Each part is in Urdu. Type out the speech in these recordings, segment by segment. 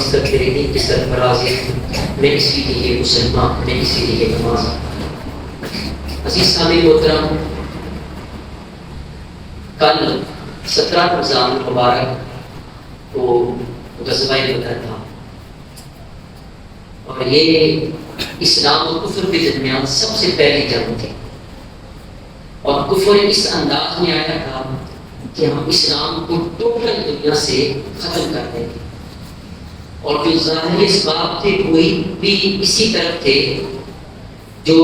سرپرست کرتے رہے دین کی سرفرازی میں اسی لیے مسلمان میں اسی لیے نماز. عزیز سامعین محترم، کل 17 رمضان مبارک کو غزوہ بدر تھا اور یہ اسلام اور کفر کے درمیان سب سے پہلی جنگ تھی اور کفر اس انداز میں آیا تھا کہ ہم اسلام کو ٹوٹل دنیا سے ختم کر دیں گے، اور جو ظاہری اسباب تھے وہی بھی اسی طرف تھے. جو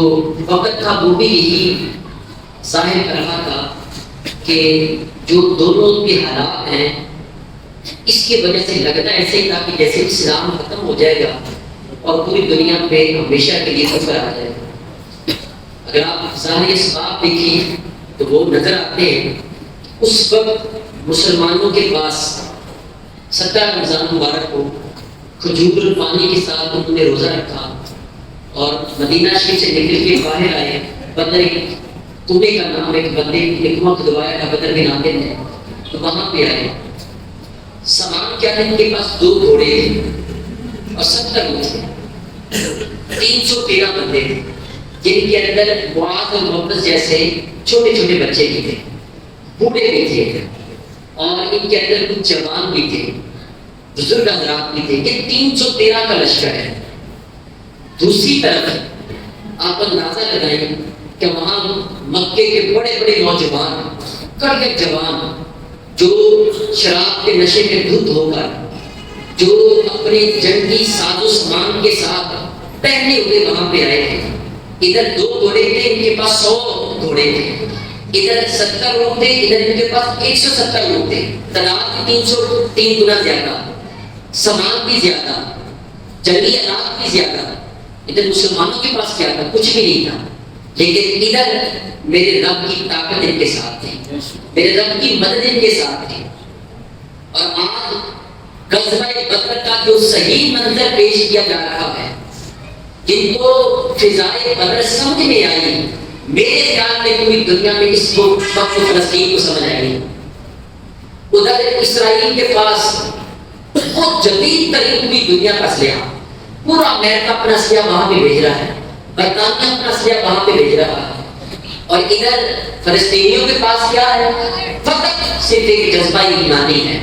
وقت تھا وہ بھی یہی ظاہر کر رہا تھا کہ جو دونوں کے حالات ہیں اس کی وجہ سے لگتا ایسے ہی تھا کہ جیسے اسلام ختم ہو جائے گا اور پوری دنیا پہ ہمیشہ کے لیے کفر آ جائے گا. اگر آپ ظاہری اسباب دیکھیں تو وہ نظر آتے ہیں. اس وقت مسلمانوں کے پاس 17 رمضان مبارک کو کھجور پانی کے ساتھ انہوں نے روزہ رکھا اور مدینہ شریف سے نکل کے باہر آئے. بدر کنویں کا نام ایک بندے نے کنواں کھدوایا تھا بدر کے ناطے میں، تو وہاں پہ آئے. سامان کیا تھا؟ ان کے پاس 2 گھوڑے تھے اور 70 لوگ تھے. 313 بندے تھے جن کے اندر معاذ اور محمد جیسے چھوٹے چھوٹے بچے بھی تھے، بوڑھے بھی تھے اور ان کے اندر کچھ جوان بھی تھے، بزرگ حضرات بھی تھے. یہ 313 کا لشکر ہے. دوسری طرف آپ اندازہ لگائیں کہ وہاں مکے کے بڑے بڑے نوجوان کڑک جوان جو شراب کے نشے میں دھت ہو کر جو اپنے جنگی ساز و سامان کے ساتھ پہنے ہوئے وہاں پہ آئے تھے. ادھر 2 گھوڑے تھے، ان کے پاس 100 گھوڑے تھے. ادھر 70 لوگ تھے، ادھر ان کے پاس 170 لوگ تھے. تعداد 303 گنا زیادہ، سامان بھی زیادہ، جنگی آلات بھی زیادہ. ادھر مسلمانوں کے پاس کیا تھا؟ کچھ بھی نہیں تھا. لیکن ادھر میرے رب کی طاقت ان کے ساتھ تھی، میرے رب کی مدد ان کے ساتھ تھی. اور آج غزوہ بدر کا جو صحیح منظر پیش کیا جا رہا ہے، جن کو فضائے بدر سمجھ میں آئی، میرے خیال میں پوری دنیا میں اس کو وقت فلسطین کو سمجھ آئی. ادھر اسرائیل کے پاس بہت جدید ترین پوری دنیا کا اسلحہ، پورا امریکہ اپنا اسلحہ وہاں پہ بھیج رہا ہے، برطانیہ اپنا اسلحہ وہاں پہ بھیج رہا ہے. اور ادھر فلسطینیوں کے پاس کیا ہے؟ فقط صرف ایک جذبہ ایمانی ہے.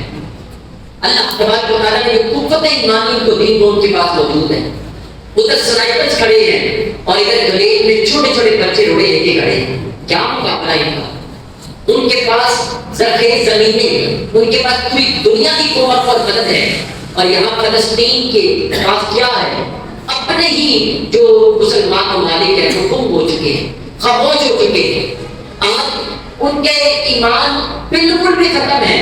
اللہ تبارک و تعالیٰ نے جو قوت ایمانی کو دین ان کے پاس موجود ہے. ادھر سنائپرز کھڑے ہیں اور ادھر گلیج میں چھوٹے چھوٹے بچے روڑے لے کے کھڑے ہیں. کیا مقابلہ ان کا؟ ان کے پاس زرخیز زمینیں، ان کے پاس پوری دنیا کی قوت اور مدد ہے. اور یہاں فلسطین کے پاس کیا ہے؟ اپنے ہی جو مسلمان ممالک ہیں وہ گم ہو چکے ہیں، خاموش ہو چکے ہیں. آج ان کے ایمان بالکل بھی ختم ہے،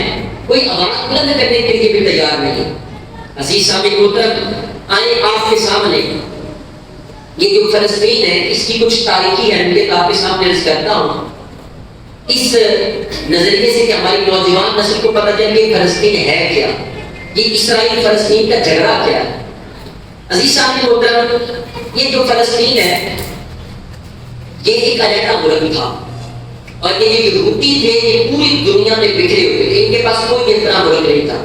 کوئی آواز بلند کرنے کے لیے بھی تیار نہیں. عزیز سامعین محترم، آئے آپ کے سامنے یہ جو فلسطین ہے اس کی کچھ تاریخی اہمیت آپ کے سامنے عرض کرتا ہوں، اس نظریے سے کہ ہماری نوجوان نسل کو پتہ چلے کہ فلسطین ہے کیا، یہ اسرائیل فلسطین کا جھگڑا کیا ہے. عزیز سامعین محترم، یہ جو فلسطین ہے یہ ایک علیحدہ ملک تھا اور یہ یہودی تھے، یہ پوری دنیا میں بکھرے ہوئے تھے، ان کے پاس کوئی اپنا ملک نہیں تھا.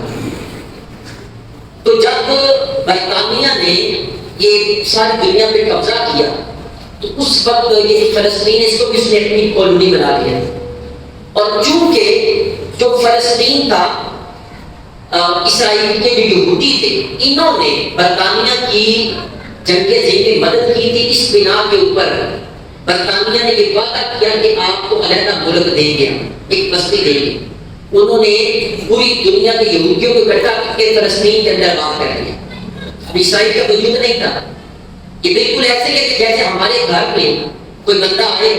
تو جب برطانیہ نے یہ ساری دنیا پہ قبضہ کیا تو اس وقت یہ فلسطین اس کو بھی اس نے اپنی کالونی بنا لیا. اور چونکہ جو فلسطین تھا اسرائیل کے جو یہودی تھے انہوں نے برطانیہ کی جنگ عظیم میں مدد کی تھی. اس بنا کے اوپر برطانیہ نے یہ وعدہ کیا کہ آپ کو علیحدہ ملک دیں گے، ایک بستی دیں گے. انہوں نے پوری دنیا کے یہودیوں کو اکٹھا کر کے فلسطین کے اندر بات کر دیا. اب اسرائیل کا وجود نہیں تھا. یہ بالکل ایسے ہے کہ جیسے ہمارے گھر میں کوئی بندہ آئے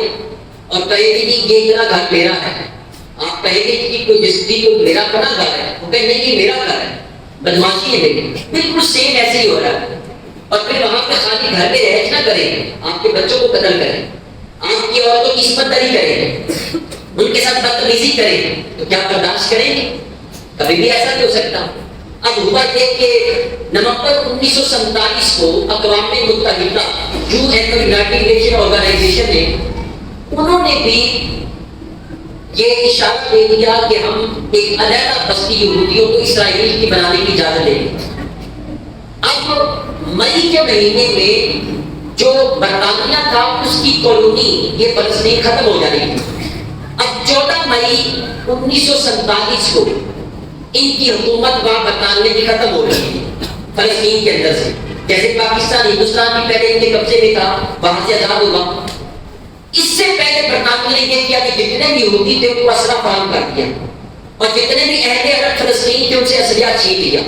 اور کہے کہ یہ اتنا گھر میرا ہے، آپ کہیں گے کہ کوئی جسدی کو میرا اپنا گھر ہے، وہ کہیں نہیں یہ میرا گھر ہے، بدماشی ہے. لیکن بالکل سیم ایسے ہی ہو رہا ہے. اور پھر وہاں پہ خالی گھر میں رہائش نہ کریں، آپ کے بچوں کو قتل کریں، آپ کی عورتوں کی عصمت داری کریں، ان کے ساتھ بدتمیزی کریں، تو کیا برداشت کریں گے؟ کبھی بھی ایسا نہیں ہو سکتا. اب ہوا یہ کہ نومبر 1947 کو اقوام متحدہ یونائٹڈ نیشن آرگنائزیشن نے انہوں نے بھی یہ اشارہ دے دیا کہ ہم ایک علیحدہ بستی یہودیوں کو اسرائیل کی بنانے کی اجازت دیں گے. اب مئی کے مہینے میں جو برطانیہ تھا اس کی کالونی یہ فلسطین ختم ہو جانی تھی. اب 14 مئی 1947 کو ان کی حکومت وہاں برطانیہ کی ختم ہو رہی ہے فلسطین کے اندر سے. جیسے پاکستان ہندوستان بھی پہلے ان کے قبضے میں تھا, وہاں سے آزاد ہوا. اس سے پہلے برطانیہ نے یہ کیا کہ جتنے بھی یہودی تھے ان کو اسلحہ فراہم کر دیا اور جتنے بھی اہل عرب فلسطین تھے ان سے اسلحہ چھین لیا.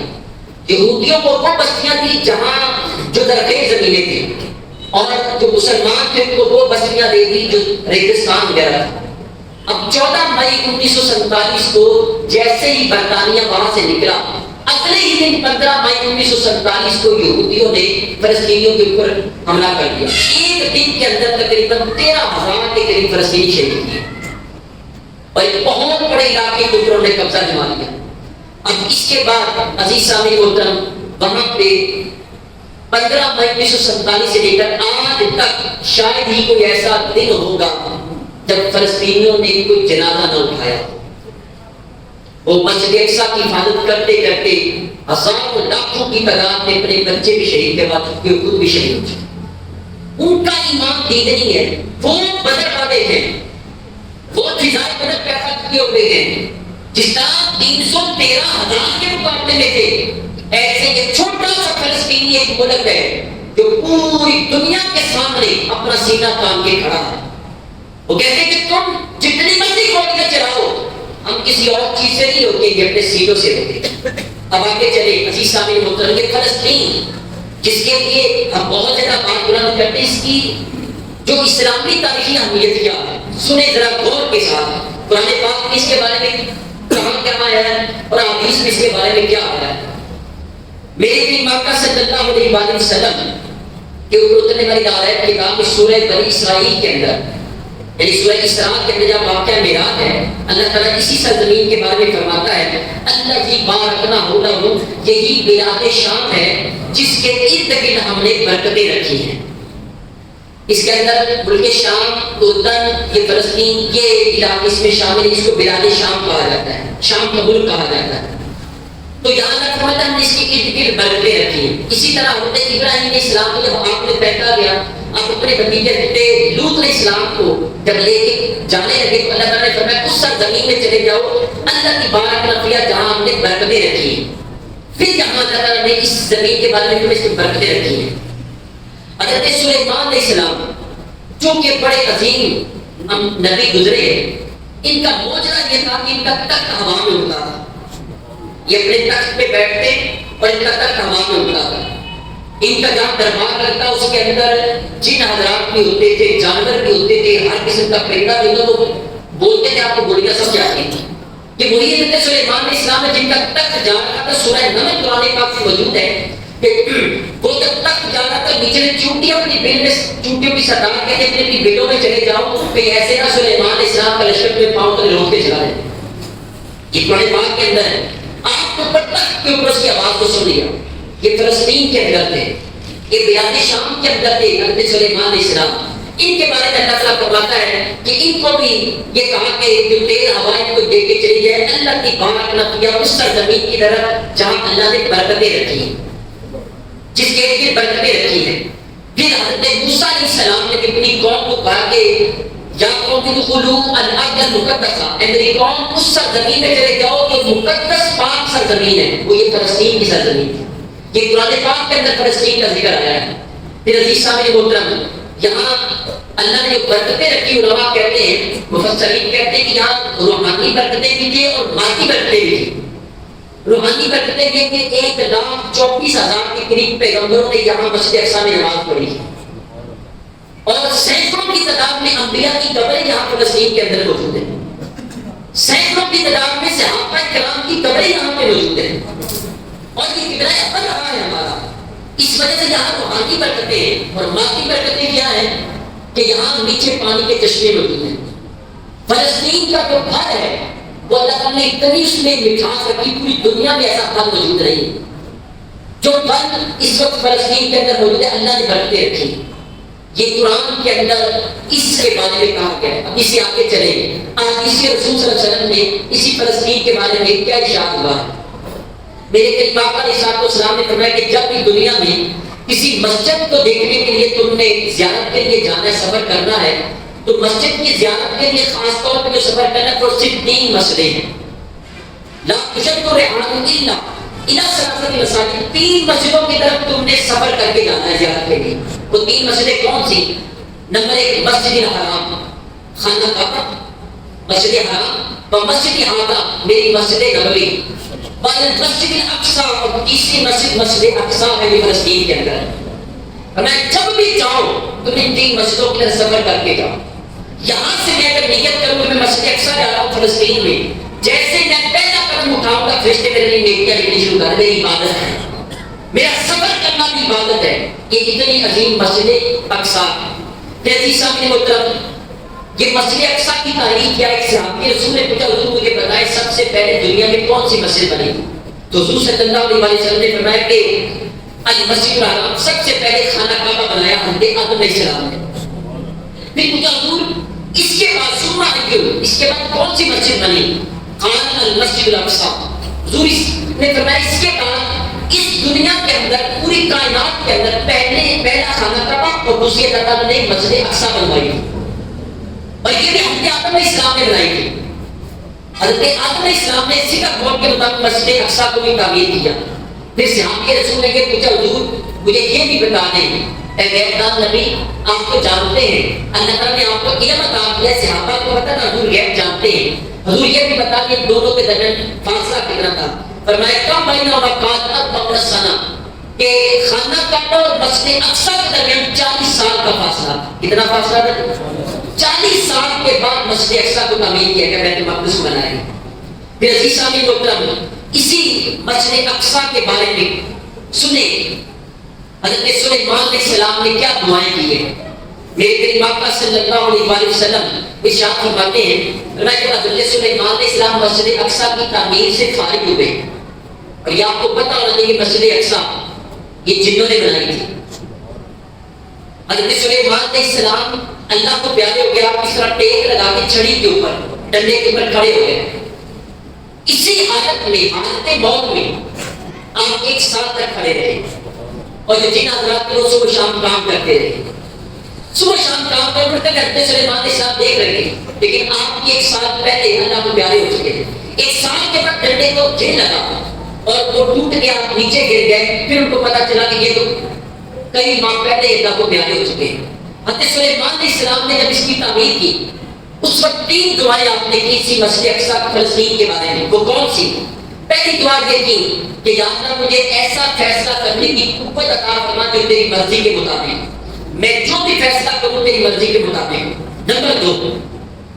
یہودیوں کو وہ بستیاں تھی جہاں جو درخیز زمینیں تھیں, اور جو مسلمان تھے ان کو وہ بستیاں دے دی جو ریگستان وغیرہ تھا. اب 14 مئی 1947 کو جیسے ہی برطانیہ وہاں سے نکلا, اگلے ہی دن 15 مئی 1947 کو یہودیوں نے فلسطینیوں کے اوپر حملہ کر دیا. ایک دن کے اندر تقریباً 13,000 کے قریب فلسطینی شہید ہوئے اور ایک بہت بڑے علاقے کے اوپر انہوں نے قبضہ جما لیا. اب اس کے بعد عزیز سامعین محترم, وہاں پہ 15 مئی 1947 سے لے کر آج تک شاید ہی کوئی ایسا دن ہوگا جب فلسطینیوں نے کوئی جنازہ نہ اٹھایا. وہ مسجد اقصیٰ کی حفاظت کرتے کرتے ہزاروں لاکھوں کی تعداد میں اپنے بچے بھی شہید کروا چکے, خود بھی شہید ہو چکے. ان کا ایمان دیدنی ہے. وہ بدر والے ہیں, وہ فضائے بدر پیدا کیے ہوئے ہیں. جس طرح 313,000 کے مقابلے میں تھے, ایسے ایک چھوٹا سا فلسطینی ایک ملک ہے جو پوری دنیا کے سامنے اپنا سینہ تان کے کھڑا ہے. وہ کہتے ہیں کہ تم جتنی مرضی گولیاں چلاؤ, ہم کسی اور چیز سے نہیں روکیں گے, اپنے سینوں سے روکیں. اب آگے چلے عزیز سامعین محترم, یہ فلسطین جس کے لیے ہم بہت زیادہ بات بلند کرتے ہیں, اس کی جو اسلامی تاریخی اہمیت کیا ہے سنیں ذرا غور کے ساتھ. قرآن پاک میں اس کے بارے میں کہاں کیا آیا ہے اور حدیث میں اس کے بارے میں کیا آیا ہے. میرے بھی آقا صلی اللہ علیہ وسلم کے اوپر اترنے والی آیت کے نام سورہ بنی اسرائیل کے اندر, یعنی سورہ اسراء کے اندر جب واقعہ معراج ہے, اللہ تعالیٰ اسی سرزمین کے بارے میں فرماتا ہے اللہ جی بارکنا حولہ, یہی بلاد شام ہے جس کے ارد گرد ہم نے برکتیں رکھی ہیں. اس کے اندر ملک شام, اردن, یہ فلسطین, یہ علاقے اس میں شامل ہے. اس کو بلاد شام کہا جاتا ہے, شام کا ملک کہا جاتا ہے. تو یہاں تک فرماتا ہم نے اس کے ارد گرد برکتیں رکھی ہیں. اسی طرح حضرت ابراہیم علیہ السلام کو جب آپ نے پہنچا گیا, آپ اپنے بھتیجے لوط علیہ السلام کو جب لے کے جانے لگے تو اللہ تعالیٰ نے فرمایا اس سرزمین میں چلے جاؤ اللہ کی بارکنا فیہا جہاں ہم نے برکتیں رکھی ہیں. پھر جہاں اللہ تعالیٰ نے اس زمین کے بارے میں تمہیں اس کی برکتیں رکھی ہیں. حضرت سلیمان علیہ السلام جو کہ بڑے عظیم نبی گزرے ہیں, ان کا معجزہ یہ تھا کہ ان کا تخت ہوا میں اڑتا تھا. یہ اپنے تخت پہ بیٹھتے اور ان کا تخت ہوا میں اڑتا تھا. ان کا جہاں دربار لگتا اس کے اندر جن حضرات بھی ہوتے تھے, جانور بھی ہوتے تھے, ہر قسم کا پرندہ بھی ہوتا. وہ بولتے تھے آپ کو گولیاں سب جاتی تھی کہ وہی حضرت سلیمان علیہ السلام ہے جن کا تخت جا رہا تھا. سورہ نمل قرآن پاک میں موجود ہے کہ وہ جب تخت جا رہا تھا نیچے چونٹیاں اپنی بیل میں, چونٹیوں کی سردار کہتے ہیں اپنی بیلوں میں چلے جاؤ کہ ایسے نہ سلیمان علیہ السلام کا لشکر میں پاؤں تک لوٹ کے چلا رہے. یہ قرآن پاک کے اندر ہے. آپ کو تخت کے اوپر اس کی آواز کو سن لیا. یہ فلسطین کے اندر تھے, یہ بلاد شام کے اندر تھے حضرت سلیمان علیہ السلام. ان کے بارے میں اللہ تعالیٰ فرماتا ہے کہ ان کو بھی یہ کہا کہ جو تیز ہوائیں کو دے کے چلی جائے اللہ کی بارکنا فیہا, اس سرزمین کی طرف جہاں اللہ نے برکتیں رکھی ہیں, جس کے لیے برکتیں رکھی ہیں. پھر حضرت موسیٰ علیہ السلام نے اپنی قوم کو کہا کہ یا قوم ادخلوا الارض المقدسہ, اے میری قوم اس سرزمین میں چلے جاؤ جو مقدس پاک سرزمین ہے, وہ یہ فلسطین کی سرزمین ہے. یہ قرآن پاک کے اندر فلسطین کا ذکر آیا ہے. پھر عزیز سامعین محترم, یہاں اللہ نے جو برکتیں رکھی, علماء کہتے ہیں, مفسرین کہتے ہیں کہ یہاں روحانی برکتیں بھی تھیں اور مادی برکتیں بھی تھیں. روحانی برکتیں یہ کہ 1,34,000 کے قریب پیغمبروں نے یہاں مسجد اقصیٰ میں نماز پڑھی اور سینکڑوں کی تعداد میں انبیاء کی قبریں یہاں فلسطین کے اندر موجود ہیں. سینکڑوں کی تعداد میں صحابہ کرام کی قبریں یہاں پہ موجود ہیں. اور یہ کتنا اثر رہا ہے ہمارا. اس وجہ سے یہاں روحانی برکتیں اور مادی برکتیں کیا ہیں کہ یہاں نیچے پانی کے چشمے موجود ہیں. فلسطین کا جو گھر ہے وہ اللہ تعالیٰ نے اتنی اس میں مٹھاس رکھی, پوری دنیا میں ایسا پھل موجود نہیں. جو پھل اس وقت فلسطین کے اندر موجود ہے اللہ نے برکتیں رکھی. یہ قرآن کے اندر اس کے بارے میں کہا گیا ہے. اب اسے آگے چلیں گے. آج اسی رسول صلی اللہ علیہ وسلم نے اسی فلسطین کے بارے میں کیا ارشاد ہوا ہے. میرے قریب آقا علیہ الصلوۃ والسلام نے فرمایا کہ جب بھی دنیا میں کسی مسجد کو دیکھنے کے لیے تم نے زیارت کے لیے جانا ہے، سفر کرنا ہے، تو مسجد کی زیارت کے لیے خاص طور پہ جو سفر کرنا ہے وہ صرف 3 مسئلے ہیں۔ لا تشد الرحال الا الى ثلاثه مساجد، 3 مسجدوں کی طرف تم نے سفر کر کے جانا ہے زیارت کے لیے۔ وہ 3 مسجدیں کون سی؟ نمبر 1 مسجد الحرام، خانہ کعبہ، مسجد حرام و مسجد ہادہ میری مسجد نبوی، مسجد الاقصی، اور تیسری مسجد مسجد اقصی ہے فلسطین کے اندر۔ میں جب بھی جاؤ تم ان 3 مسجدوں کی طرف سفر کر کے جاؤ۔ یہاں سے میں اگر نیت کروں کہ میں مسجد اقصی جا رہا ہوں فلسطین میں، جیسے میں پہلا قدم اٹھاؤں گا فرشتے میرے لیے نیکیاں لکھنی شروع کر، میری عبادت ہے، میرا سفر کرنا بھی عبادت ہے۔ یہ اتنی عظیم مسجد اقصی ہے۔ عزیز سامنے محترم، یہ مسجد اقصی کی تاریخ کیا ہے؟ ایک صحابی رسول نے پوچھا حضور مجھے بتائیں سب سے پہلے دنیا میں کون سی مسجد بنی؟ تو حضور صلی اللہ علیہ وسلم نے فرمایا کہ المسجد الحرام، سب سے پہلے خانہ کعبہ بنایا حضرت آدم علیہ السلام نے۔ پھر پوچھا حضور اس کے بعد ثم اس کے بعد کون سی مسجد بنی؟ قال المسجد الاقصی۔ حضور نے فرمایا اس کے بعد اس دنیا کے اندر پوری کائنات کے اندر پہلا خانہ کعبہ اور دوسری اللہ تعالیٰ نے مسجد اقصی بنوائی، اور یہ بھی حضرت آدم علیہ السلام نے بنائی تھی۔ حضرت آدم علیہ السلام نے اسی کا قول کے مطابق مسجد اقصی کو بھی تعمیر کیا۔ پھر صحابی رسول نے یہ پوچھا حضور مجھے یہ بھی بتا دیں اے غیبدان نبی، آپ کو جانتے ہیں اللہ تعالیٰ نے آپ کو علم عطا کیا، صحابہ کو پتہ تھا حضور غیب جانتے ہیں، حضور یہ بھی بتا دیں دونوں کے درمیان فاصلہ کتنا تھا؟ فرمایا کم بینہ وقات سنہ، کہ خانہ کعبہ اور مسجد اقصی کے درمیان 40 سال کا فاصلہ۔ کتنا فاصلہ تھا؟ 40 سال کے بعد مسجد اقصی کو تعمیر کیا گیا، بیت المقدس کو بنایا۔ پھر عزیز سامعین محترم، اسی مسجد اقصی کے بارے میں سنیں حضرت سلیمان علیہ السلام نے کیا دعائیں کی ہیں۔ میرے قریب آقا صلی اللہ علیہ وسلم ارشاد فرماتے ہیں کہ حضرت سلیمان علیہ السلام مسجد اقصی کی تعمیر سے فارغ ہوئے، اور یہ آپ کو پتہ ہونا چاہیے کہ مسجد اقصی یہ جنوں نے بنائی تھی۔ حضرت سلیمان علیہ السلام اللہ کو پیارے ہو گیا، آپ اس طرح ٹیک لگا کے چھڑی کے اوپر ڈنڈے کے اوپر کھڑے ہو گئے۔ اسی حالت میں حالت موت میں آپ 1 سال تک کھڑے رہے، اور جو جن حضرات کو صبح شام کام کرتے رہے، صبح شام کام کرتے کرتے سلیمان علیہ السلام دیکھ رہے ہیں، لیکن آپ 1 سال پہلے اللہ کو پیارے ہو چکے تھے۔ 1 سال کے بعد ڈنڈے کو جھل لگا اور وہ ٹوٹ کے آپ نیچے گر گئے۔ پھر ان کو پتا چلا کہ یہ تو کئی ماہ پہلے اللہ کو پیارے ہو چکے ہیں۔ حضرت سلیمان علیہ السلام نے جب اس کی تعمیر کی، اس وقت 3 دعائیں آپ نے کی تھی مسجد اقصی فلسطین کے بارے میں۔ وہ کون سی؟ پہلی دعا یہ کی کہ یا اللہ مجھے ایسا فیصلہ کرنے کی قوت عطا فرما جو تیری مرضی کے مطابق، میں جو بھی فیصلہ کروں تیری مرضی کے مطابق۔ نمبر 2،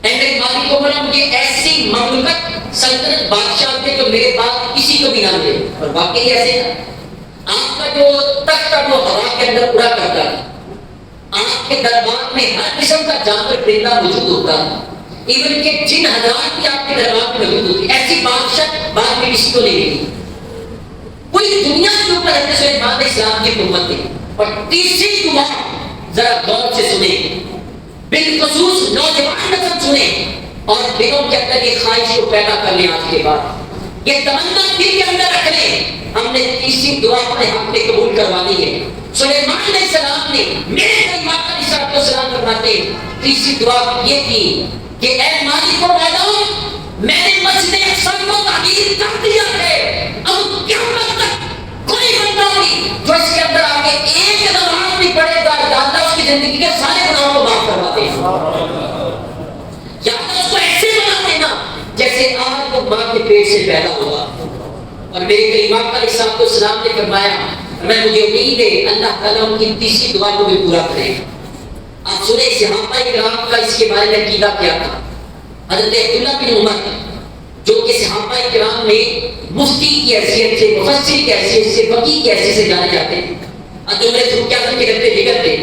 اے میرے مالک و مولا مجھے ایسی مملکت سلطنت بادشاہ دے جو میرے بعد کسی کو بھی نہ دے۔ اور واقعی ایسے آپ کا جو تخت ہے وہ ہوا کے اندر اڑا کرتا ہے، آپ کے دربار میں ہر قسم کا جانور پرندہ موجود ہوتا ہے، ایون کہ جن حضرات بھی آپ کے دربار میں موجود ہوتی، ایسی بادشاہ بعد میں کسی کو نہیں ملی۔ پوری دنیا کے اوپر حضرت سلیمان علیہ السلام کی حکومت تھی۔ اور تیسری دعا ذرا غور سے سنیں، بالخصوص نوجوان نسل سنیں اور دلوں کے اندر یہ خواہش کو پیدا کر لیں، آج کے بعد یہ تمنا دل کے اندر رکھ لیں، ہم نے تیسری دعا اپنے حق میں قبول کروانی ہے۔ سلیمان علیہ السلام نے میرے قریب آقا علیہ السلام فرماتے تیسری دعا یہ کی کہ اے مالک و مولا میں نے مسجد اقصی کو تعمیر کر دیا ہے، اب قیامت تک کوئی بندہ نہیں جو اس کے اندر آگے ایک نماز بھی پڑھے گا، اللہ اس کی زندگی کے سارے گناہوں کو معاف کروا دے، یا اس کو ایسے بنا دینا جیسے آج وہ ماں کے پیٹ سے پیدا ہوا۔ اور میرے قریب آقا علیہ السلام نے فرمایا میں مجھے امید ہے اللہ تعالیٰ ان کی تیسری دعا کو بھی پورا کرے۔ آپ سنیں صحابہ کرام کا اس کے بارے میں عقیدہ کیا تھا۔ حضرت عبداللہ بن عمر جو کہ صحابہ کرام میں مفتی کی حیثیت سے، مفسر کی حیثیت سے، فقیہ کی حیثیت سے جانے جاتے ہیں، عمر فاروق اعظم کے گھر بگڑتے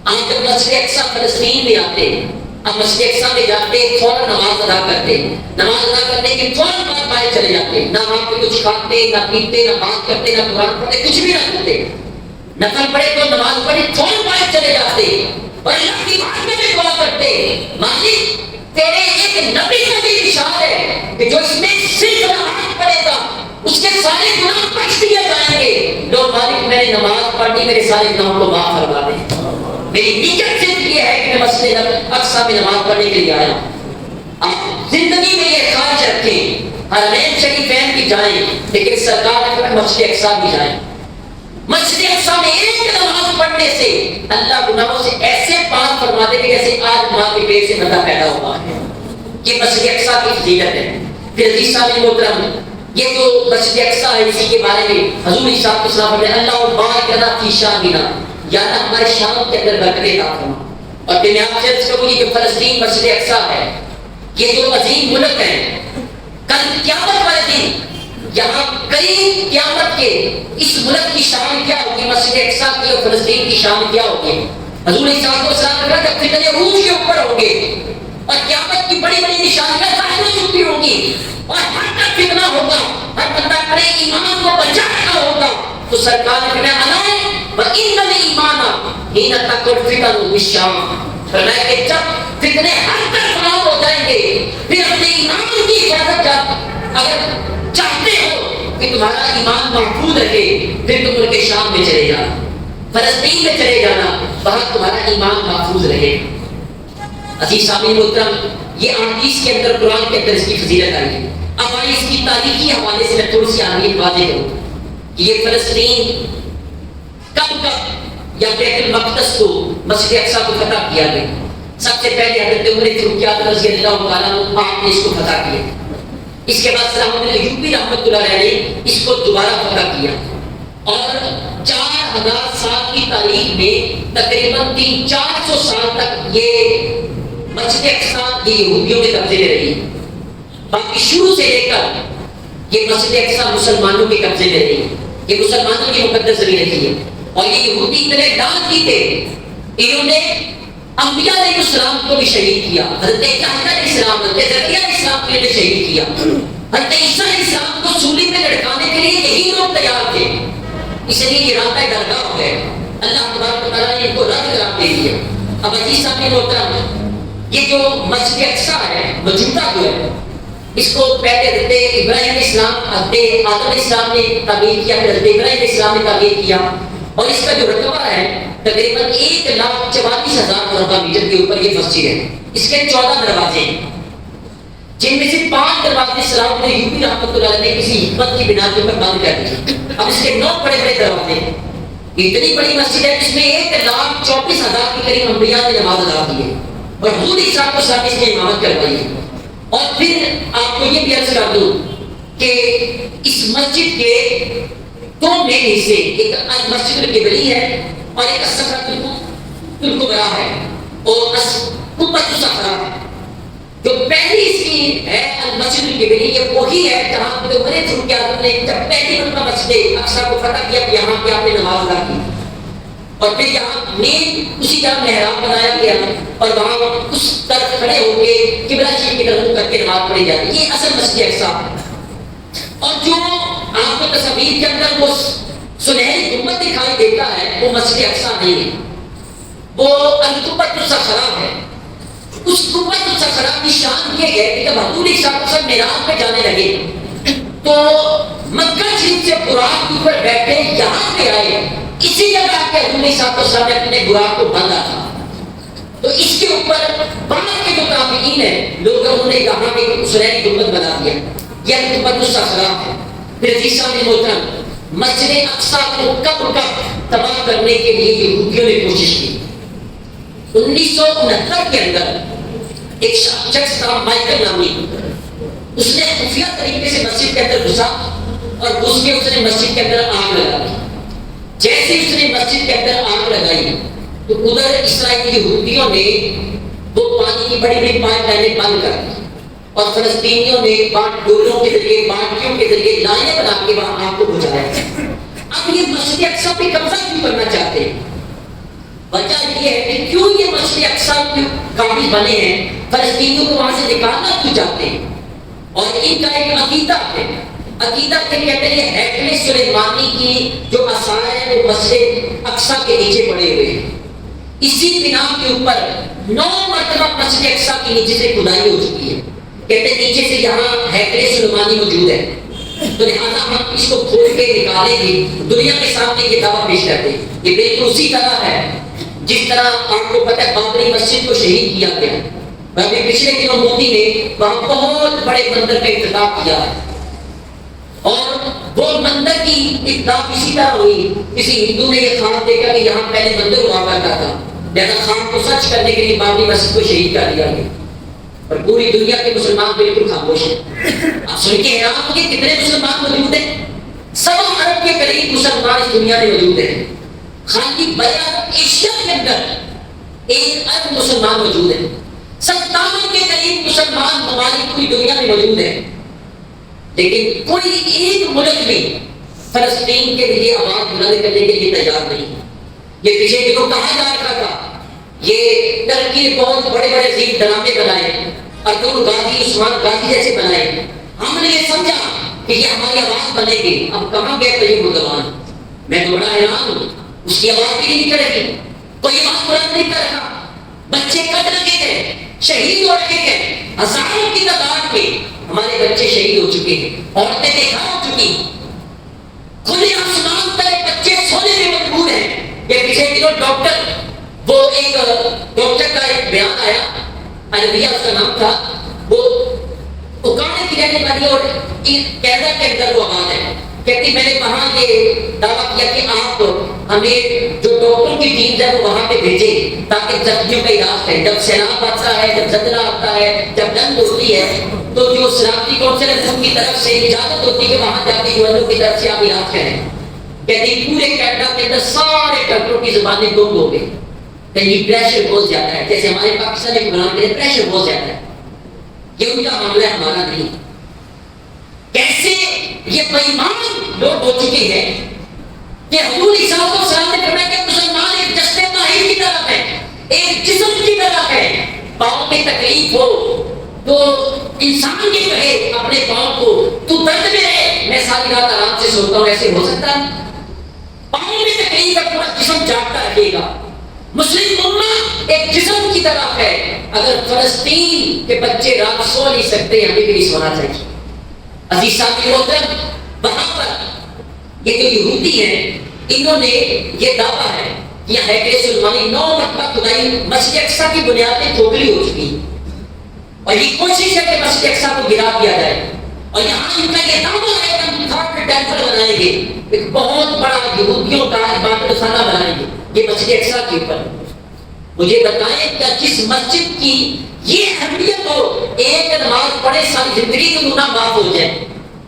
آپ جب مسجد اقصی فلسطین میں آتے، اب مسجد اقصی میں جاتے فوراً نماز ادا کرتے، نماز ادا کرنے کے فوراً بعد باہر چلے جاتے، نہ وہاں پہ کچھ کھاتے نہ پیتے نہ بات کرتے نہ قرآن پڑھتے، کچھ بھی نہ کرتے، نفل پڑھے تو نماز پڑھی فوراً باہر چلے جاتے اور اللہ کی بات میں بھی دعا کرتے مالک تیرے ایک نبی کا بھی اشارہ ہے کہ جو اس میں صرف نماز پڑھے گا اس کے سارے گناہ بخش دیے جائیں گے. لو مالک میں نے نماز پڑھنی, میرے سارے گناہوں کو معاف فرما دے. میری نیت صرف یہ ہے کہ میں مسجد اقصی میں نماز پڑھنے کے لیے آیا ہوں. آپ زندگی میں یہ خواہش رکھیں حرمین شریفین بھی جائیں, لیکن سرکار نے کہا مسجد اقصی بھی جائیں. مسجد اقصی میں ایک نماز پڑھنے سے اللہ گناہوں سے ایسے پاک فرما دے کہ جیسے آج ماں کے پیٹ سے بندہ پیدا ہوا ہے. یہ مسجد اقصی کی فضیلت ہے. پھر حدیث صاحب محترم, یہ جو مسجد اقصی ہے اسی کے بارے میں حضور صاحب کو سلام پڑھتے ہیں, اللہ بارک لنا فی شامنا, یا اللہ ہمارے شام کے اندر برکت عطا فرما. اور پھر میں آپ سے عرض کروں گی کہ فلسطین مسجد اقصی ہے, یہ جو عظیم ملک ہے, کل قیامت والے دن یہاں قریب قیامت کے اس ملک کی شان کیا ہوگی, مسجد اقصی کی اور فلسطین کی شان کیا ہوگی. حضور صاحب کو سلام نے کہا جب فتنے عروج کے اوپر ہوں گے اور قیامت کی بڑی بڑی نشانیاں ظاہر ہو چکی ہوں گی اور ہر کا فتنہ ہوگا, ہر بندہ اپنے ایمان کو بچا رہا ہوگا, تو سرکار نے فرمایا الائے وَإِنَّ الْإِيمَانَ حِينَ تَكُنْ فِتَنُ بِالشَّامِ, فرمایا کہ جب فتنے ہر طرف فراہم ہو جائیں گے پھر اپنے ایمان کی حفاظت کر, اگر چاہتے ہو کہ تمہارا ایمان محفوظ رہے پھر تم ملک شام میں چلے جانا, فلسطین میں چلے جانا, وہاں تمہارا ایمان محفوظ رہے. عزیز سامعین محترم, یہ احادیث کے اندر قرآن کے اندر اس کی فضیلت آئی ہے. اب آئیے اس کی تاریخی حوالے سے میں تھوڑی سی اہمیت واضح کروں کہ یہ فلسطین کب یا بیت المقدس کو مسجد اقصی کو فتح کیا گیا. سب سے پہلے حضرت عمر فاروق رضی اللہ تعالیٰ عنہ آپ نے اس کو فتح کیا. اس کے بعد صلاح الدین ایوبی رحمۃ اللہ علیہ نے اس کو دوبارہ فتح کیا, اور 4000 سال کی تاریخ میں تقریباً 300-400 سال تک یہ مسجد اقصی یہ یہودیوں کے قبضے میں رہی. باقی شروع سے لے کر یہ مسجد اقصی مسلمانوں کے قبضے میں رہی, یہ مسلمانوں کی مقدس زمین رہی ہے. اور یہ یہودی اتنے ڈاک تھے, انہوں نے انبیاء علیہ السلام کو بھی شہید کیا, حضرت یحییٰ علیہ السلام, حضرت زکریا علیہ السلام کو بھی شہید کیا, حضرت عیسیٰ علیہ السلام کو سولی پہ لٹکانے کے لیے یہی لوگ تیار تھے. اس لیے یہ رابطہ درگاہ ہو گئے, اللہ تبارک و تعالیٰ نے ان کو رد قرار دے دیا. اب عزیز صاحب محترم, یہ جو مسجد اقصی ہے موجودہ جو ہے, اس کو پہلے حضرت ابراہیم علیہ السلام, حضرت آدم علیہ السلام نے تعمیر کیا, پھر حضرت ابراہیم علیہ السلام نے تعمیر کیا, اور اس کا جو رقبہ ہے تقریباً 1,44,000 مربع میٹر کے اوپر یہ مسجد ہے. اس کے 14 دروازے ہیں, جن میں سے 5 دروازے صلاح الدین ایوبی رحمۃ اللہ علیہ نے کسی حکمت کی بنا کے اوپر بند کر دیے. اب اس کے 9 بڑے بڑے دروازے ہیں. اتنی بڑی مسجد ہے جس میں 1,34,000 کے قریب انبیاء نے نماز ادا کی ہے, اور حضور صاحب کو ساتھ اس کی امامت کروائی ہے. اور پھر آپ کو یہ بھی عرض کر دوں کہ اس مسجد کے 2 مین حصے, ایک مسجد القبلی ہے اور ایک الصخرۃ الکبریٰ ہے, اور قبۃ الصخرہ ہے. جو پہلی اس کی ہے مسجد القبلی, یہ وہی ہے جہاں پہ عمر فاروق نے جب پہلی مرتبہ مسجد اقصی کو فتح کیا, یہاں پہ آپ نے نماز ادا کی, اور پھر یہاں مین اسی جگہ محراب بنایا گیا, اور وہاں اس طرف کھڑے ہو کے قبلہ شریف کی طرف منہ کر کے نماز پڑھی جاتی ہے. یہ اصل مسجد اقصی ہے. اور جو آپ کو تصویر کے اندر وہ سنہری گنبد دکھائی دیتا ہے وہ مسجد اقصی نہیں ہے, وہ القبۃ الصخرہ ہے. اس قبۃ الصخرہ کی شان یہ ہے کہ جب حضور صاحب معراج پہ جانے لگے تو مکہ شریف سے براق کے اوپر بیٹھے یہاں پہ آئے, اسی جگہ کے حضور صاحب نے اپنے براق کو باندھا تھا. تو اس کے اوپر بعد کے جو تابعین ہیں لوگوں نے یہاں پہ سنہری گنبد بنا دیا, یہ القبۃ الصخرہ ہے. پھر عزیز صاحب محترم, مسجد اقصی کو کب تباہ کرنے کے لیے یہودیوں نے کوشش کی. 1969 کے اندر ایک شخص تھا مائیکل نامی, اس نے خفیہ طریقے سے مسجد کے اندر گھسا اور گھس کے اس نے مسجد کے اندر آگ لگا دی. جیسے اس نے مسجد کے اندر آگ لگائی تو ادھر اسرائیلی یہودیوں نے وہ پانی کی بڑی بڑی پائپ لائنیں بند کر دی, اور فلسطینیوں نے ڈولوں کے ذریعے, بالٹیوں کے ذریعے لائنیں بنا کے وہاں آگ کو بجھایا. اب یہ مسجد اقصی پہ قبضہ کیوں کرنا چاہتے ہیں؟ وجہ یہ ہے کہ کیوں یہ مسجد اقصی کے قابل بنے ہیں, فلسطینیوں کو وہاں سے نکالنا کیوں چاہتے ہیں. اور ان کا ایک عقیدہ ہے, عقیدہ کے کہتے ہیں یہ ہیکل سلیمانی کی جو آثار ہیں وہ مسجد اقصی کے نیچے پڑے ہوئے ہیں. اسی بنا کے اوپر 9 مرتبہ مسجد اقصی کے نیچے سے کھدائی ہو چکی ہے. کہتے ہیں نیچے سے یہاں ہیکل سلیمانی موجود ہے, تو لہٰذا ہم اس کو کھول کے نکالیں گے، دنیا کے سامنے یہ دعویٰ پیش کرتے ہیں۔ یہ بالکل اسی طرح ہے جس طرح آپ کو پتہ ہے بابری مسجد کو شہید کیا گیا، ابھی پچھلے دنوں مودی نے وہاں بہت بڑے مندر کا افتتاح کیا ہے، اور وہ مندر کی ابتدا اسی طرح ہوئی، کسی ہندو نے یہ خواب دیکھا کہ یہاں پہلے مندر ہوا کرتا تھا، لہذا خواب کو سچ کرنے کے لیے بابری مسجد کو شہید کر دیا گیا، اور پوری دنیا کے مسلمان بالکل خاموش ہیں۔ آپ سن کے حیران ہوں گے کتنے مسلمان موجود ہیں، 1.25 ارب کے قریب مسلمان اس دنیا میں موجود ہیں، خالی بڑا ایشیا کے اندر 1 ارب مسلمان موجود ہیں، 57 کے قریب مسلمان ممالک پوری دنیا میں موجود ہیں، لیکن کوئی ایک ملک بھی فلسطین کے لیے آواز بلند کرنے کے لیے تیار نہیں۔ یہ پیچھے دنوں کہا جا رہا تھا، یہ ترکی نے بہت بڑے بڑے عظیم ڈرامے بنائے، ارطغرل غازی، عثمان غازی جیسے بنائے، ہم نے یہ سمجھا کہ یہ ہماری آواز بنے گی۔ اب کہاں گئے تو یہ نوجوان، میں تو بڑا حیران ہوں، اس کی آواز بھی نہیں کرے گی، کوئی آواز بلند نہیں کر رہا، بچے قتل کیے گئے، شہید ہو رکھے گئے، ہزاروں کی تعداد میں ہمارے بچے شہید ہو چکے ہیں، عورتیں دیکھا ہو چکی، کھلے آسمان تلے بچے سونے میں مجبور ہیں۔ یہ پیچھے دنوں ڈاکٹر، وہ ایک ڈاکٹر کا ایک بیان آیا، الویہ اس کا نام تھا، وہ اکاڑے کی رہنے والی اور کینیڈا کے اندر وہ آباد ہے، کہتی میں نے وہاں یہ دعویٰ کیا کہ آپ ہمیں جو ڈاکٹر کی ٹیم ہے وہ وہاں پہ بھیجیں تاکہ زخمیوں کا علاج کریں۔ جب سیلاب آتا ہے، جب زلزلہ آتا ہے، جب جنگ ہوتی ہے، تو جو سلامتی کونسل ہے ان کی طرف سے اجازت ہوتی ہے کہ وہاں جا کے یو کی طرف سے آپ علاج کریں۔ کہتی پورے کینیڈا کے اندر سارے ڈاکٹروں کی زبانیں گم ہو گئی، کہیں پریشر بہت زیادہ ہے، جیسے ہمارے پاکستان کے حکمران کے پریشر بہت زیادہ ہے، یہ ان کا معاملہ ہے، ہمارا نہیں۔ کیسے یہ بے ایمان لوگ ہو چکے ہیں کہ حضور عیسیٰ کو سلام نے فرمایا کہ مسلمان ایک جسد طاہر کی طرح ہے، ایک جسم کی طرح ہے، پاؤں میں تکلیف ہو تو انسان یہ کہے اپنے پاؤں کو تو درد میں رہے، میں ساری رات آرام سے سوتا ہوں، ایسے ہو سکتا ہے؟ پاؤں میں تکلیف ہے، پورا جسم جاگتا رہے گا۔ مسلم امت ایک جسم کی طرح ہے، اگر فلسطین کے بچے رات سو نہیں سکتے، ہمیں بھی نہیں سونا چاہیے۔ عزیز ساتھی محترم، وہاں پر یہ جو یہودی ہیں، انہوں نے یہ دعویٰ ہے کہ یہ ہیکل سلیمانی 9 مرتبہ کھدائی، مسجد اقصیٰ کی بنیادیں کھوکھلی ہو چکی ہیں، اور یہ کوشش ہے کہ مسجد اقصیٰ کو گرا دیا جائے، اور یہاں ان کا یہ دعویٰ ہے کہ ہم تھرڈ ٹیمپل بنائیں گے، ایک بہت بڑا یہودیوں کا عبادت خانہ بنائیں گے یہ مسجد اقصیٰ کے اوپر۔ مجھے بتائیں کیا جس مسجد کی یہ اہمیت ہو، ایک نماز پڑھے ساری زندگی کے گناہ معاف ہو جائے،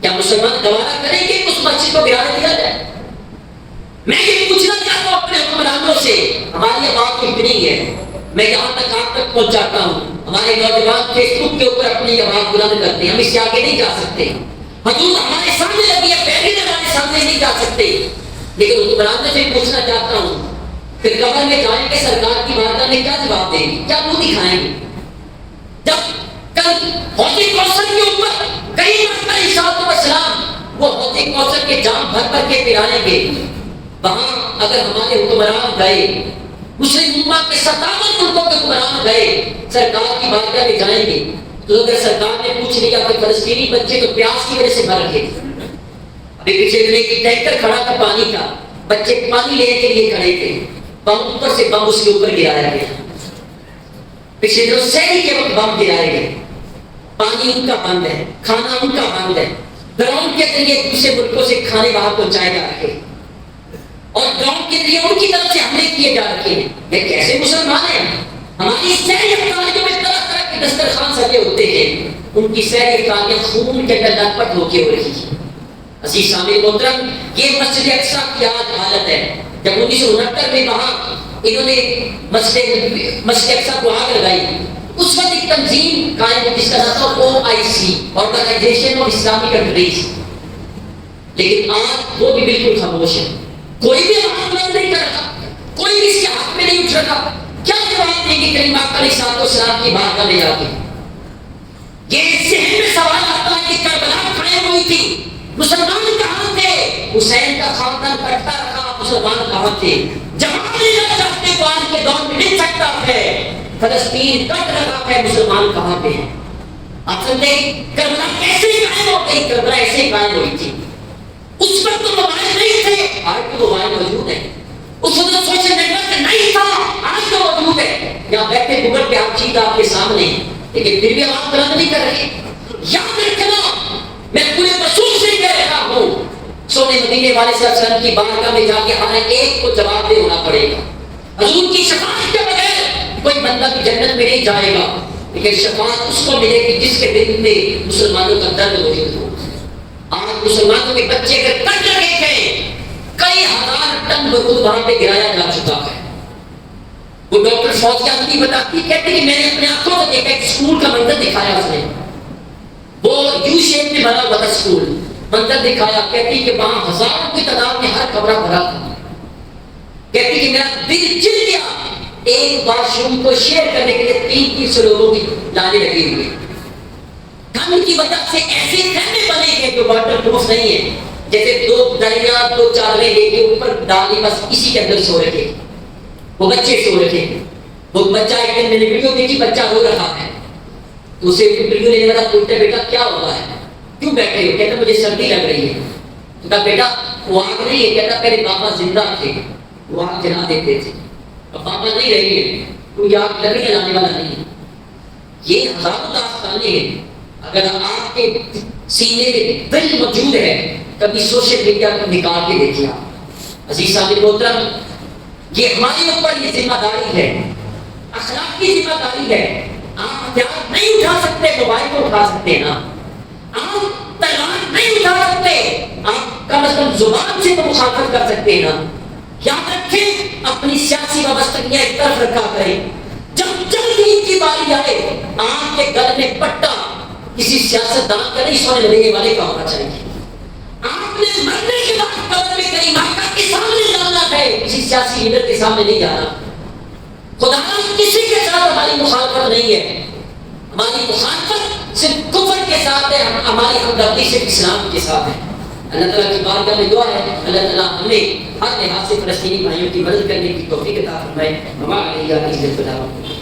کیا مسلمان گوارا کریں گے اس مسجد کو گرا دیا جائے؟ میں یہ پوچھنا چاہتا ہوں اپنے حکمرانوں سے، ہماری آواز اتنی ہے، میں یہاں تک آپ تک پہنچاتا ہوں، ہمارے نوجوان فیس بک کے اوپر اپنی آواز بلند کرتے ہیں، ہم اس سے آگے نہیں جا سکتے، حدود ہمارے سامنے لگی ہے، پہلے ہمارے سامنے نہیں جا سکتے، لیکن حکمرانوں سے پوچھنا چاہتا ہوں کہ قبر میں جائیں گے سرکار کی بارگاہ میں کیا جواب دیں گے، کیا منہ دکھائیں گے؟ جب کل حوض کوثر کے اوپر کئی مرتبہ عیسیٰ السلام وہ حوض کوثر کے جام بھر بھر کے پلائیں گے، وہاں اگر ہمارے حکمران گئے، مسلم امت کے 57 ملکوں کے حکمران گئے، سرکار کی بارگاہ میں جائیں گے، تو اگر سرکار نے پوچھ لیا کہ فلسطینی بچے تو پیاس کی وجہ سے مر گئے، ابھی پیچھے دن ایک ٹینکر کھڑا تھا پانی کا، بچے پانی لینے کے لیے کھڑے تھے، بم اوپر سے بم اس کے اوپر گرایا گیا، پچھلے دنوں سیری کے وقت بم گرائے گئے، پانی ان کا بند ہے، کھانا ان کا بند ہے، ڈرون کے ذریعے دوسرے ملکوں سے کھانے باہر پہنچائے جا رہے ہیں، اور ڈرون کے ذریعے ان کی طرف سے حملے کیے جا رہے ہیں۔ یہ کیسے مسلمان ہیں؟ ہماری سیری افطاریوں میں طرح طرح کے دسترخوان سجے ہوتے ہیں، ان کی سیری افطاریاں خون کے اندر لت پت ہو کے ہو رہی ہیں۔ عزیز سامعین محترم، یہ مسجد اقصیٰ کی آج حالت ہے۔ جب 1969 میں وہاں انہوں نے مسجد اقصیٰ کو آگ لگائی، اس وقت ایک تنظیم قائم ہوئی جس کا نام تھا OIC، organization of Islamic countries, لیکن آج وہ بھی بالکل خاموش ہے، کوئی بھی آواز بلند نہیں کر رہا، کوئی بھی اس کے حق میں نہیں اٹھ رہا۔ کیا جواب دیں گے کریم آقا علیہ السلام کی بارگاہ میں جا کے؟ یہ ذہن میں سوال آتا ہے کہ کربلا قائم ہوئی تھی، مسلمان کہاں تھے؟ حسین کا خاندان کٹتا رہا، مسلمان کہاں تھے؟ جواب دینا چاہتے قرآن کے دور میں مل سکتا ہے، فلسطین کٹ رہا ہے، مسلمان کہاں پہ ہیں؟ آپ سمجھتے کربلا کیسے قائم ہو گئی؟ کربلا ایسے قائم ہوئی تھی. اس وقت تو موبائل نہیں تھے، آج تو موبائل موجود ہے. اس وقت سوشل نیٹ ورک نہیں تھا، آج تو موجود ہے. یہاں بیٹھے گوگل پہ ہر چیز آپ کے سامنے ہے، لیکن پھر بھی آپ غلط نہیں کر رہے. یاد رکھنا، میں پورے رسول سے کہہ رہا ہوں، سونے مدینے والے صلی اللہ علیہ وسلم کی بارگاہ میں جا کے ہر ایک کو جواب دہ ہونا پڑے گا. حضور کی شفاعت کے بغیر کوئی بندہ بھی جنت میں نہیں جائے گا، لیکن شفاعت اس کو ملے گی جس کے دل میں مسلمانوں کا درد موجود ہو. آج مسلمانوں کے بچے اگر کٹ رہے تھے، کئی ہزار ٹن دودھ وہاں پہ گرایا جا چکا ہے. وہ ڈاکٹر فوزیہ نہیں بتاتی، کہتے کہ میں نے اپنے آنکھوں سے دیکھا، ایک اسکول کا منظر دکھایا اس نے، وہ یو شیپ میں بنا ہوا تھا اسکول، منظر دکھایا. کہتی کہ وہاں ہزاروں کی تعداد میں ہر کمرہ بھرا تھا. کہتی کہ میرا دل چل گیا، ایک واش روم کو شیئر کرنے کے لیے 300 لوگوں کی لانے لگی ہوئی. ٹھنڈ کی وجہ سے ایسے خیمے بنے ہیں جو واٹر پروف نہیں ہے، جیسے دو دریا دو چادریں لے کے اوپر ڈالی، بس اسی کے اندر سو رکھے. وہ بچے سو رکھے. وہ بچہ ایک دن میں نے ویڈیو دیکھی، بچہ رو رہا ہے. تو اسے ویڈیو لینے والا پوچھتا ہے بیٹا کیا ہوا ہے، کیوں بیٹھے ہو؟ کہتا مجھے سردی لگ رہی ہے. تو کہا بیٹا وہ آگ نہیں ہے. کہتا میرے پاپا زندہ تھے، وہ آگ جلا دیتے تھے، اب پاپا نہیں رہی ہے، کوئی آگ لگنے لانے والا نہیں ہے. یہ ہزاروں داستانیں ہیں. اگر آپ کے سینے میں دل موجود ہے، کبھی سوشل میڈیا کو نکال کے دیکھیے. عزیز صاحب محترم، یہ ہمارے اوپر یہ ذمہ داری ہے، اخلاقی ذمہ داری ہے. آپ ہتھیار نہیں اٹھا سکتے، موبائل کو اٹھا سکتے ہیں نا. آپ تلوار نہیں اٹھا سکتے، آپ کم از کم زبان سے تو مخالفت کر سکتے ہیں نا. یاد رکھیں، اپنی سیاسی وابستگیاں ایک طرف رکھا کریں. جب جلد ہی کی باری آئے، آپ کے گل میں پٹا کسی سیاست دان کا نہیں، سونے مدینے والے کا ہونا چاہیے. آپ نے مرنے کے بعد قبر میں کریم آقا کے سامنے جانا ہے، کسی سیاسی لیڈر کے سامنے نہیں جانا. خدا کسی کے ساتھ ہماری مخالفت نہیں ہے. ہماری مخالفت صرف کفر کے ساتھ ہے، ہماری ہمدردی صرف اسلام کے ساتھ ہے. اللہ تعالیٰ کی بارگاہ میں دعا ہے، اللہ تعالیٰ ہمیں ہر لحاظ سے فلسطینی بھائیوں کی مدد کرنے کی توفیق عطا فرمائے. ہمارے لیے